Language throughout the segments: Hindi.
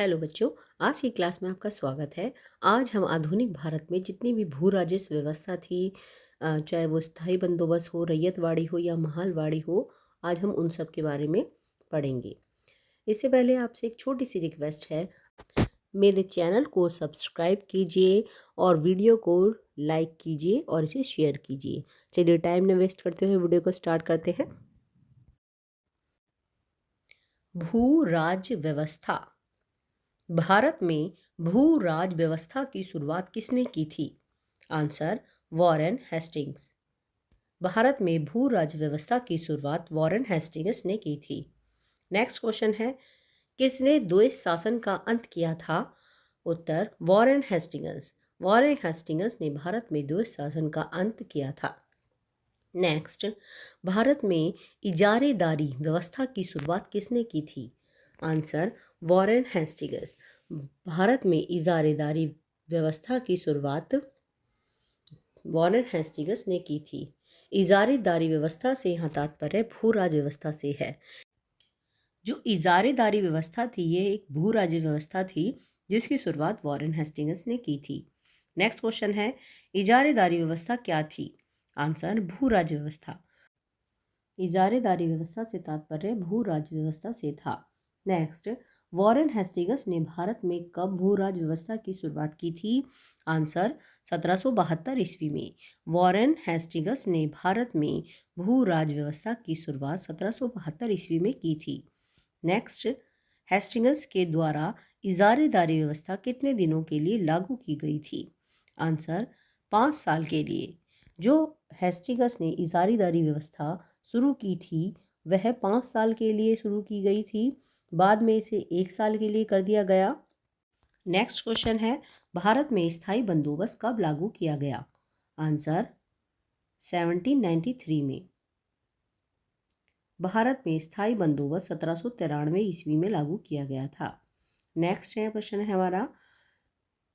हेलो बच्चों। आज की क्लास में आपका स्वागत है। आज हम आधुनिक भारत में जितनी भी भू राजस्व व्यवस्था थी, चाहे वो स्थायी बंदोबस्त हो, रैयतवाड़ी हो या महालवाड़ी हो, आज हम उन सब के बारे में पढ़ेंगे। इससे पहले आपसे एक छोटी सी रिक्वेस्ट है, मेरे चैनल को सब्सक्राइब कीजिए और वीडियो को लाइक कीजिए और इसे शेयर कीजिए। चलिए टाइम न वेस्ट करते हुए वीडियो को स्टार्ट करते हैं। भू राज व्यवस्था। भारत में भू राज व्यवस्था की शुरुआत किसने की थी? Answer, Warren Hastings. भारत में भू राज व्यवस्था की शुरुआत वॉरेन हेस्टिंग्स ने की थी। नेक्स्ट क्वेश्चन है, किसने द्वेष शासन का अंत किया था? उत्तर, वॉरेन हेस्टिंग्स। वॉरेन हेस्टिंग्स ने भारत में द्वेष शासन का अंत किया था। नेक्स्ट, भारत में इजारेदारी व्यवस्था की शुरुआत किसने की थी? Answer, Warren Hastings. भारत में इजारेदारी व्यवस्था की शुरुआत वॉरेन हेस्टिंग्स ने की थी। इजारेदारी व्यवस्था से यहाँ तात्पर्य भू राज व्यवस्था से है। जो इजारेदारी व्यवस्था थी, ये एक भू राज्य व्यवस्था थी जिसकी शुरुआत वॉरेन हेस्टिंग्स ने की थी। नेक्स्ट क्वेश्चन है, इजारेदारी व्यवस्था क्या थी? आंसर, भू राज्य व्यवस्था। इजारेदारी व्यवस्था से तात्पर्य भू राज्य व्यवस्था से था। नेक्स्ट, वॉरेन हेस्टिंग्स ने भारत में कब भू राज्य व्यवस्था की शुरुआत की थी? आंसर, 1772 ईस्वी में। वॉरेन हेस्टिंग्स ने भारत में भू राज्य व्यवस्था की शुरुआत 1772 ईस्वी में की थी। नेक्स्ट, हेस्टिंग्स के द्वारा इजारेदारी व्यवस्था कितने दिनों के लिए लागू की गई थी? आंसर, 5 साल के लिए। जो हेस्टिंग्स ने इजारेदारी व्यवस्था शुरू की थी वह 5 साल के लिए शुरू की गई थी, बाद में इसे 1 साल के लिए कर दिया गया। नेक्स्ट क्वेश्चन है, भारत में स्थायी बंदोबस्त कब लागू किया गया? आंसर, 1793 में। भारत में स्थायी बंदोबस्त 1793 ईस्वी में लागू किया गया था। नेक्स्ट है प्रश्न है हमारा,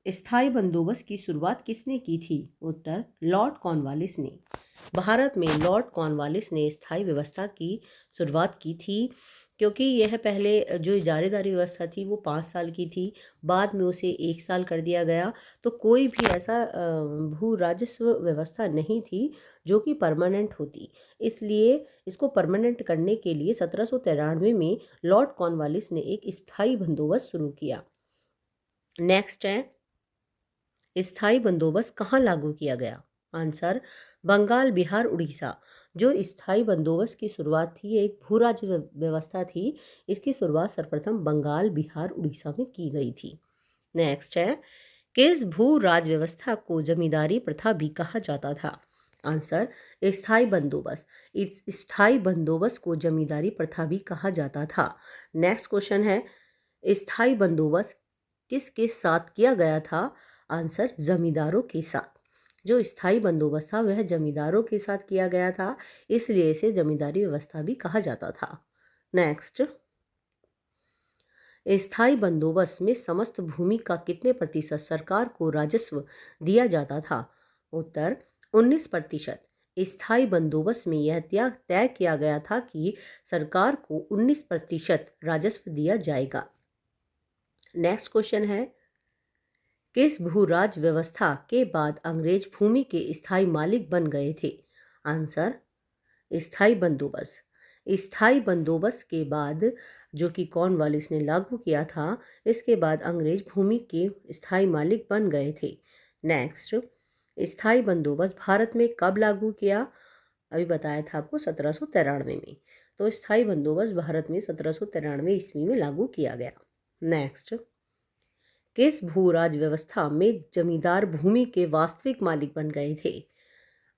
स्थायी बंदोबस्त की शुरुआत किसने की थी? उत्तर, लॉर्ड कॉर्नवालिस ने। भारत में लॉर्ड कॉर्नवालिस ने स्थायी व्यवस्था की शुरुआत की थी, क्योंकि यह पहले जो इजारेदारी व्यवस्था थी वो 5 साल की थी, बाद में उसे 1 साल कर दिया गया। तो कोई भी ऐसा भू राजस्व व्यवस्था नहीं थी जो कि परमानेंट होती, इसलिए इसको परमानेंट करने के लिए 1793 में लॉर्ड कॉर्नवालिस ने एक स्थायी बंदोबस्त शुरू किया। नेक्स्ट है, स्थायी बंदोबस्त कहाँ लागू किया गया? आंसर, बंगाल, बिहार, उड़ीसा। जो स्थायी बंदोबस्त की शुरुआत थी, एक भू राज्य व्यवस्था थी, इसकी शुरुआत सर्वप्रथम बंगाल, बिहार, उड़ीसा में की गई थी। नेक्स्ट है, किस भू राज व्यवस्था को जमींदारी प्रथा भी कहा जाता था? आंसर, स्थायी बंदोबस्त। इस स्थायी बंदोबस्त को जमींदारी प्रथा भी कहा जाता था। नेक्स्ट क्वेश्चन है, स्थायी बंदोबस्त किसके साथ किया गया था? आंसर, जमींदारों के साथ। जो स्थायी बंदोबस्त था वह जमींदारों के साथ किया गया था, इसलिए इसे जमींदारी व्यवस्था भी कहा जाता था। नेक्स्ट, स्थायी बंदोबस्त में समस्त भूमि का कितने प्रतिशत सरकार को राजस्व दिया जाता था? उत्तर, 19%। स्थायी बंदोबस्त में यह तय किया गया था कि सरकार को 19% राजस्व दिया जाएगा। नेक्स्ट क्वेश्चन है, किस भू-राज व्यवस्था के बाद अंग्रेज भूमि के स्थायी मालिक बन गए थे? आंसर, स्थायी बंदोबस्त। स्थायी बंदोबस्त के बाद, जो कि कॉर्नवालिस ने लागू किया था, इसके बाद अंग्रेज भूमि के स्थायी मालिक बन गए थे। नेक्स्ट, स्थायी बंदोबस्त भारत में कब लागू किया? अभी बताया था आपको 1793 में। तो स्थायी बंदोबस्त भारत में 1793 ईस्वी में लागू किया गया। नेक्स्ट, किस भू राज व्यवस्था में जमींदार भूमि के वास्तविक मालिक बन गए थे?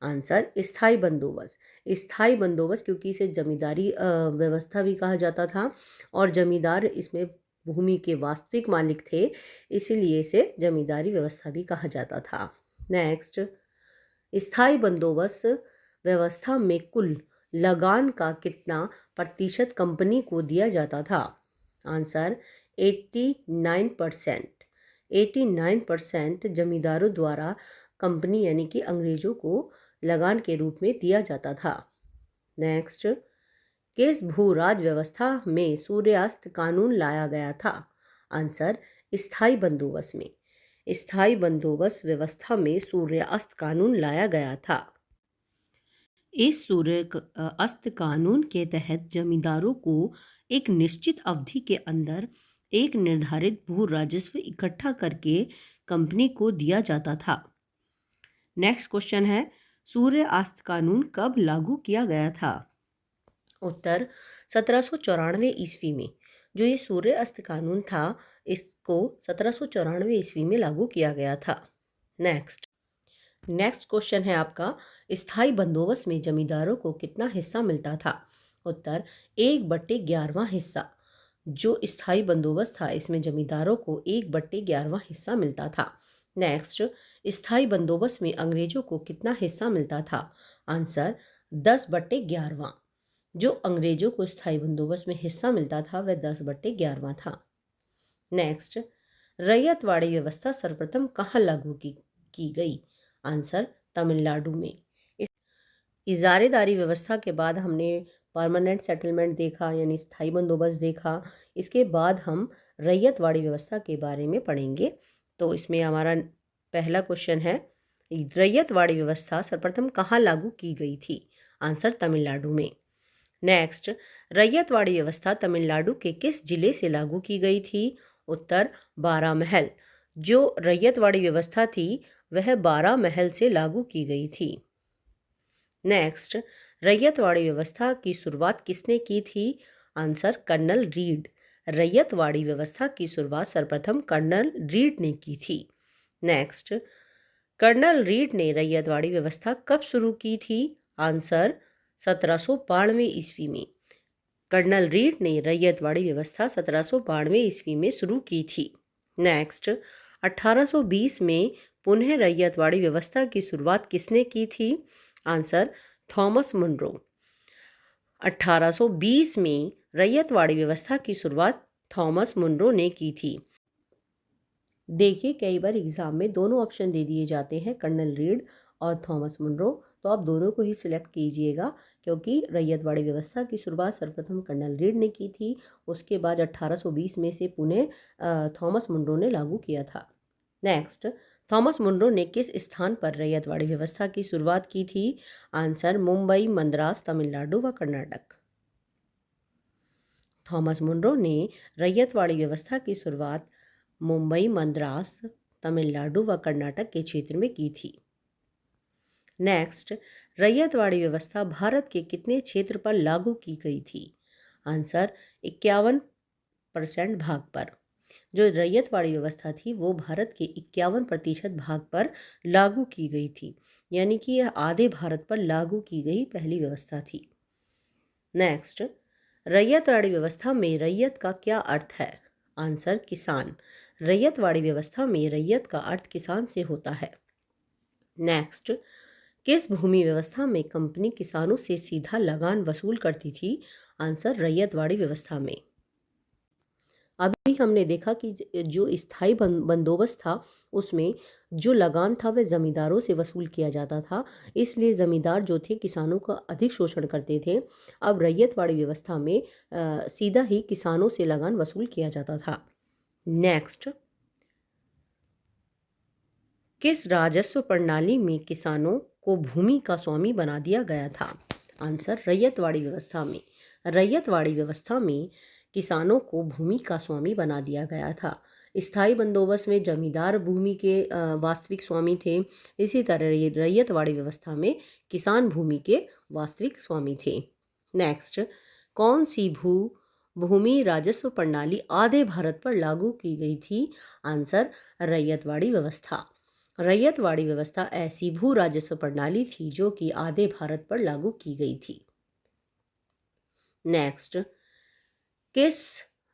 आंसर, स्थायी बंदोबस्त। स्थायी बंदोबस्त क्योंकि इसे जमींदारी व्यवस्था भी कहा जाता था और जमींदार इसमें भूमि के वास्तविक मालिक थे, इसीलिए इसे जमींदारी व्यवस्था भी कहा जाता था। नेक्स्ट, स्थायी बंदोबस्त व्यवस्था में कुल लगान का कितना प्रतिशत कंपनी को दिया जाता था? आंसर, 89%। 89% जमींदारों द्वारा कंपनी यानी कि अंग्रेजों को लगान के रूप में दिया जाता था। नेक्स्ट, किस भू राज व्यवस्था में सूर्यास्त कानून लाया गया था? आंसर स्थायी बंदोबस्त में। स्थायी बंदोबस्त व्यवस्था में सूर्यास्त कानून लाया गया था। इस अस्त कानून के तहत जमींदारों को एक निश्चित अवधि के अंदर एक निर्धारित भू राजस्व इकट्ठा करके कंपनी को दिया जाता था। नेक्स्ट क्वेश्चन है, सूर्य अस्त कानून कब लागू किया गया था? उत्तर 1794 ईस्वी में। जो ये सूर्य अस्त कानून था, इसको 1794 ईस्वी में लागू किया गया था। नेक्स्ट क्वेश्चन है आपका, स्थायी बंदोबस्त में जमींदारों को कितना हिस्सा मिलता था? उत्तर 1/11वां हिस्सा। जो स्थायी बंदोबस्त था, इसमें जमींदारों को 1/11वां हिस्सा मिलता था। नेक्स्ट, स्थायी बंदोबस्त में अंग्रेजों को कितना हिस्सा मिलता था? आंसर 10/11वां। जो अंग्रेजों को स्थायी बंदोबस्त में हिस्सा मिलता था वह 10/11वां था। नेक्स्ट, रैयतवाड़ी व्यवस्था सर्वप्रथम कहाँ लागू की गई? आंसर तमिलनाडु में। इस इजारेदारी व्यवस्था के बाद हमने परमानेंट सेटलमेंट देखा, यानी स्थायी बंदोबस्त देखा। इसके बाद हम रैयतवाड़ी व्यवस्था के बारे में पढ़ेंगे। तो इसमें हमारा पहला क्वेश्चन है, रैयतवाड़ी व्यवस्था सर्वप्रथम कहाँ लागू की गई थी? आंसर तमिलनाडु में। नेक्स्ट, रैयतवाड़ी व्यवस्था तमिलनाडु के किस जिले से लागू की गई थी? उत्तर बारामहल। जो रैयतवाड़ी व्यवस्था थी वह बारामहल से लागू की गई थी। नेक्स्ट, रैयतवाड़ी व्यवस्था की शुरुआत किसने की थी? Answer colonel read. रैयतवाड़ी व्यवस्था की शुरुआत सर्वप्रथम कर्नल रीड ने की थी। नेक्स्ट, कर्नल रीड ने रैयतवाड़ी व्यवस्था कब शुरू की थी? आंसर 1792 ईस्वी में। कर्नल रीड ने रैयतवाड़ी व्यवस्था 1792 ईस्वी में शुरू की थी। नेक्स्ट, 1820 में पुनः रैयतवाड़ी व्यवस्था की शुरुआत किसने की थी? Answer Thomas Munro. 1820 में रैयतवाड़ी व्यवस्था की शुरुआत थॉमस मुनरो ने की थी। देखिए, कई बार एग्जाम में दोनों ऑप्शन दे दिए जाते हैं, कर्नल रीड और थॉमस मुनरो, तो आप दोनों को ही सिलेक्ट कीजिएगा, क्योंकि रैयतवाड़ी व्यवस्था की शुरुआत सर्वप्रथम कर्नल रीड ने की थी। उसके बाद 1820 में से पुनः थॉमस मुनरो ने लागू किया था। नेक्स्ट, थॉमस मुनरो ने किस स्थान पर रैयतवाड़ी व्यवस्था की शुरुआत की थी? आंसर मुंबई, मद्रास, तमिलनाडु व कर्नाटक। थॉमस मुनरो ने रैयतवाड़ी व्यवस्था की शुरुआत मुंबई, मद्रास, तमिलनाडु व कर्नाटक के क्षेत्र में की थी। नेक्स्ट, रैयतवाड़ी व्यवस्था भारत के कितने क्षेत्र पर लागू की गई थी? आंसर 51% भाग पर। जो रैयतवाड़ी व्यवस्था थी वो भारत के 51% भाग पर लागू की गई थी, यानी कि यह आधे भारत पर लागू की गई पहली व्यवस्था थी। नेक्स्ट, रैयतवाड़ी व्यवस्था में रैयत का क्या अर्थ है? आंसर किसान। रैयतवाड़ी व्यवस्था में रैयत का अर्थ किसान से होता है। नेक्स्ट, किस भूमि व्यवस्था में कंपनी किसानों से सीधा लगान वसूल करती थी? आंसर रैयतवाड़ी व्यवस्था में। अभी हमने देखा कि जो स्थायी बंदोबस्त था उसमें जो लगान था वह जमींदारों से वसूल किया जाता था, इसलिए जमींदार जो थे किसानों का अधिक शोषण करते थे। अब रैयतवाड़ी व्यवस्था में सीधा ही किसानों से लगान वसूल किया जाता था। नेक्स्ट, किस राजस्व प्रणाली में किसानों को भूमि का स्वामी बना दिया गया था? आंसर रैयतवाड़ी व्यवस्था में। रैयतवाड़ी व्यवस्था में किसानों को भूमि का स्वामी बना दिया गया था। स्थायी बंदोबस्त में जमींदार भूमि के वास्तविक स्वामी थे। इसी तरह रैयतवाड़ी व्यवस्था में किसान भूमि के वास्तविक स्वामी थे। नेक्स्ट, कौन सी भूमि राजस्व प्रणाली आधे भारत पर लागू की गई थी? आंसर रैयतवाड़ी व्यवस्था। रैयतवाड़ी व्यवस्था ऐसी भू राजस्व प्रणाली थी जो कि आधे भारत पर लागू की गई थी। नेक्स्ट, किस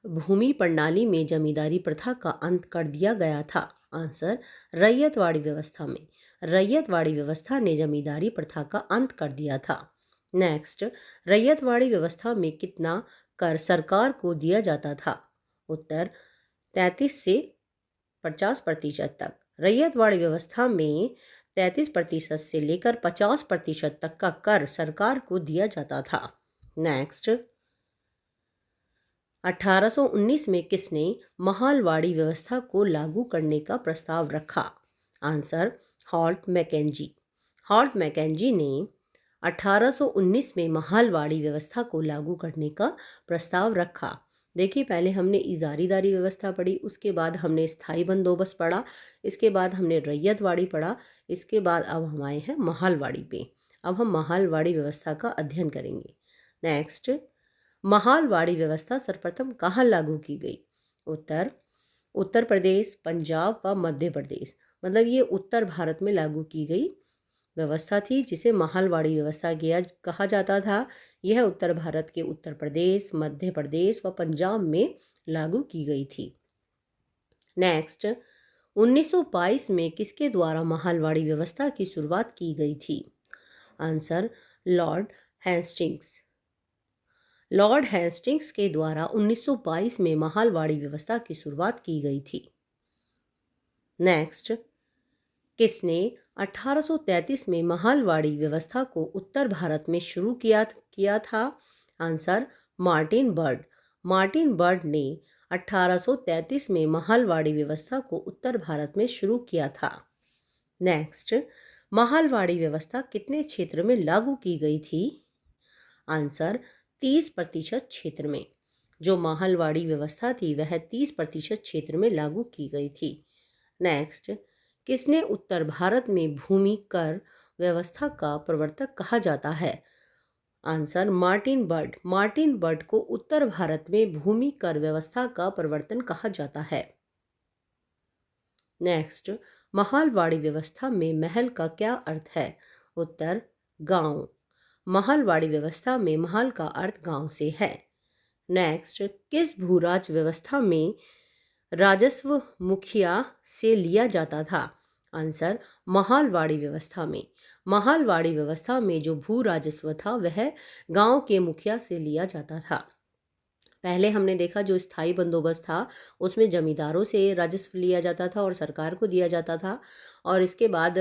भूमि प्रणाली में जमींदारी प्रथा का अंत कर दिया गया था? आंसर रैयतवाड़ी व्यवस्था में। रैयतवाड़ी व्यवस्था ने जमींदारी प्रथा का अंत कर दिया था। नेक्स्ट, रैयतवाड़ी व्यवस्था में कितना कर सरकार को दिया जाता था? उत्तर 33 से 50% तक। रैयतवाड़ी व्यवस्था में 33% से लेकर 50% तक का कर सरकार को दिया जाता था। नेक्स्ट, 1819 में किसने महालवाड़ी व्यवस्था को लागू करने का प्रस्ताव रखा? Answer, Holt Mackenzie. Holt Mackenzie ने 1819 में महालवाड़ी व्यवस्था को लागू करने का प्रस्ताव रखा। देखिए, पहले हमने इजारीदारी व्यवस्था पढ़ी, उसके बाद हमने स्थायी बंदोबस्त पढ़ा, इसके बाद हमने रैयतवाड़ी पढ़ा, इसके बाद अब हम आए हैं महालवाड़ी पे। अब हम महालवाड़ी व्यवस्था का अध्ययन करेंगे। नेक्स्ट, महालवाड़ी व्यवस्था सर्वप्रथम कहाँ लागू की गई? उत्तर प्रदेश, पंजाब व मध्य प्रदेश। मतलब ये उत्तर भारत में लागू की गई व्यवस्था थी जिसे महालवाड़ी व्यवस्था कहा जाता था। यह उत्तर भारत के उत्तर प्रदेश, मध्य प्रदेश व पंजाब में लागू की गई थी। नेक्स्ट, 1922 में किसके द्वारा महालवाड़ी व्यवस्था की शुरुआत की गई थी? Answer, Lord Hastings. Lord Hastings के द्वारा 1922 में महालवाड़ी व्यवस्था की शुरुआत की गई थी। नेक्स्ट, किसने 1833 में महालवाड़ी व्यवस्था को उत्तर भारत में शुरू किया था? Answer, Martin bird. Martin bird ने 1833 में महालवाड़ी व्यवस्था को उत्तर भारत में शुरू किया था। नेक्स्ट, महालवाड़ी व्यवस्था कितने क्षेत्र में लागू की गई थी? आंसर, 30% क्षेत्र में। जो महालवाड़ी व्यवस्था थी वह 30% क्षेत्र में लागू की गई थी। नेक्स्ट, किसने उत्तर भारत में भूमि कर व्यवस्था का प्रवर्तक कहा जाता है? Answer, Martin bird. Martin bird को उत्तर भारत में भूमि कर व्यवस्था का प्रवर्तन कहा जाता है। नेक्स्ट, महालवाड़ी व्यवस्था में महल का क्या अर्थ है? उत्तर, गांव। महालवाड़ी व्यवस्था में महल का अर्थ गांव से है। नेक्स्ट, किस भूराज व्यवस्था में राजस्व मुखिया से लिया जाता था? आंसर, महालवाड़ी व्यवस्था में। महालवाड़ी व्यवस्था में जो भू राजस्व था वह गांव के मुखिया से लिया जाता था। पहले हमने देखा जो स्थायी बंदोबस्त था उसमें जमींदारों से राजस्व लिया जाता था और सरकार को दिया जाता था, और इसके बाद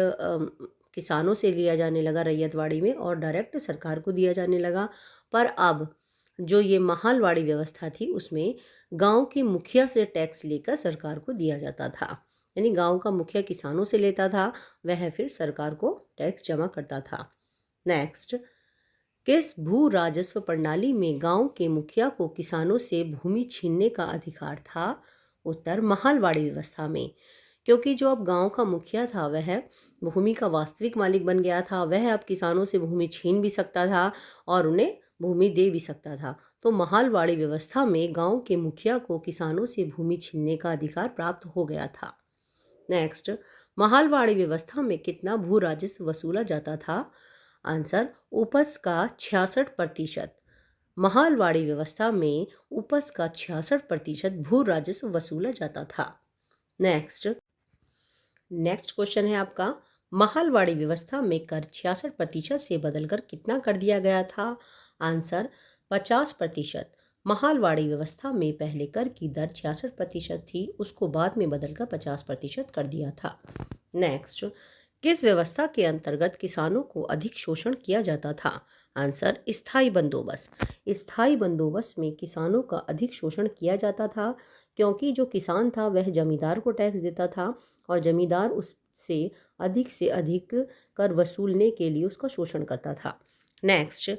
किसानों से लिया जाने लगा रैयतवाड़ी में और डायरेक्ट सरकार को दिया जाने लगा। पर अब जो ये महालवाड़ी व्यवस्था थी उसमें गांव के मुखिया से टैक्स लेकर सरकार को दिया जाता था। यानी गांव का मुखिया किसानों से लेता था, वह फिर सरकार को टैक्स जमा करता था। नेक्स्ट, किस भू राजस्व प्रणाली में गांव के मुखिया को किसानों से भूमि छीनने का अधिकार था? उत्तर, महालवाड़ी व्यवस्था में। क्योंकि जो अब गांव का मुखिया था वह भूमि का वास्तविक मालिक बन गया था, वह अब किसानों से भूमि छीन भी सकता था और उन्हें भूमि दे भी सकता था। तो महालवाड़ी व्यवस्था में गांव के मुखिया को किसानों से भूमि छीनने का अधिकार प्राप्त हो गया था। नेक्स्ट, महालवाड़ी व्यवस्था में कितना भू राजस्व वसूला जाता था? आंसर, उपज का 66%। महालवाड़ी व्यवस्था में उपज का 66% भू राजस्व वसूला जाता था। नेक्स्ट क्वेश्चन है आपका, महालवाड़ी व्यवस्था में कर 66% से बदलकर कितना कर दिया गया था? आंसर, 50%। महालवाड़ी व्यवस्था में पहले कर की दर 66% थी, उसको बाद में बदलकर 50% कर दिया था। नेक्स्ट, किस व्यवस्था के अंतर्गत किसानों को अधिक शोषण किया जाता था? आंसर, स्थायी बंदोबस्त। स्थायी बंदोबस्त में किसानों का अधिक शोषण किया जाता था क्योंकि जो किसान था वह जमींदार को टैक्स देता था और जमींदार उससे अधिक कर वसूलने के लिए उसका शोषण करता था। नेक्स्ट,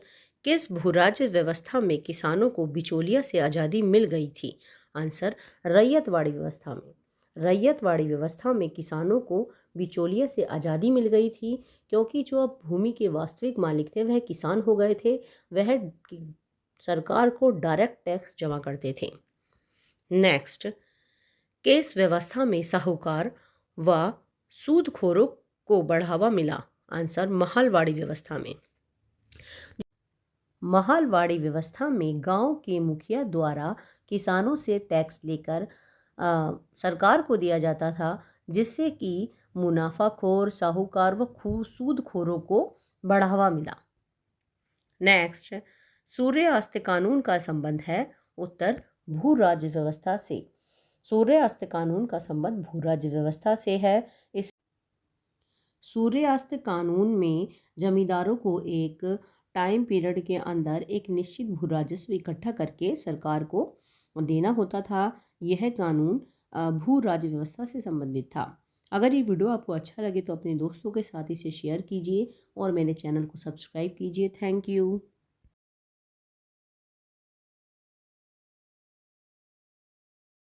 किस भूराज्य व्यवस्था में किसानों को बिचौलिया से आज़ादी मिल गई थी? आंसर, रैयतवाड़ी व्यवस्था में। रैयतवाड़ी व्यवस्था में किसानों को बिचौलिया से आज़ादी मिल गई थी क्योंकि जो अब भूमि के वास्तविक मालिक थे वह किसान हो गए थे, वह सरकार को डायरेक्ट टैक्स जमा करते थे। नेक्स्ट, किस व्यवस्था में साहूकार व सूदखोरों को बढ़ावा मिला? आंसर, महालवाड़ी व्यवस्था में। महालवाड़ी व्यवस्था में गांव के मुखिया द्वारा किसानों से टैक्स लेकर सरकार को दिया जाता था, जिससे कि मुनाफाखोर, साहूकार व सूदखोरों को बढ़ावा मिला। नेक्स्ट, सूर्यास्त कानून का संबंध है? उत्तर, भू राज्य व्यवस्था से। सूर्यास्त कानून का संबंध भू राज्य व्यवस्था से है। इस सूर्यास्त कानून में जमींदारों को एक टाइम पीरियड के अंदर एक निश्चित भू राजस्व इकट्ठा करके सरकार को देना होता था। यह कानून भू राज्य व्यवस्था से संबंधित था। अगर ये वीडियो आपको अच्छा लगे तो अपने दोस्तों के साथ इसे शेयर कीजिए और मेरे चैनल को सब्सक्राइब कीजिए। Thank you.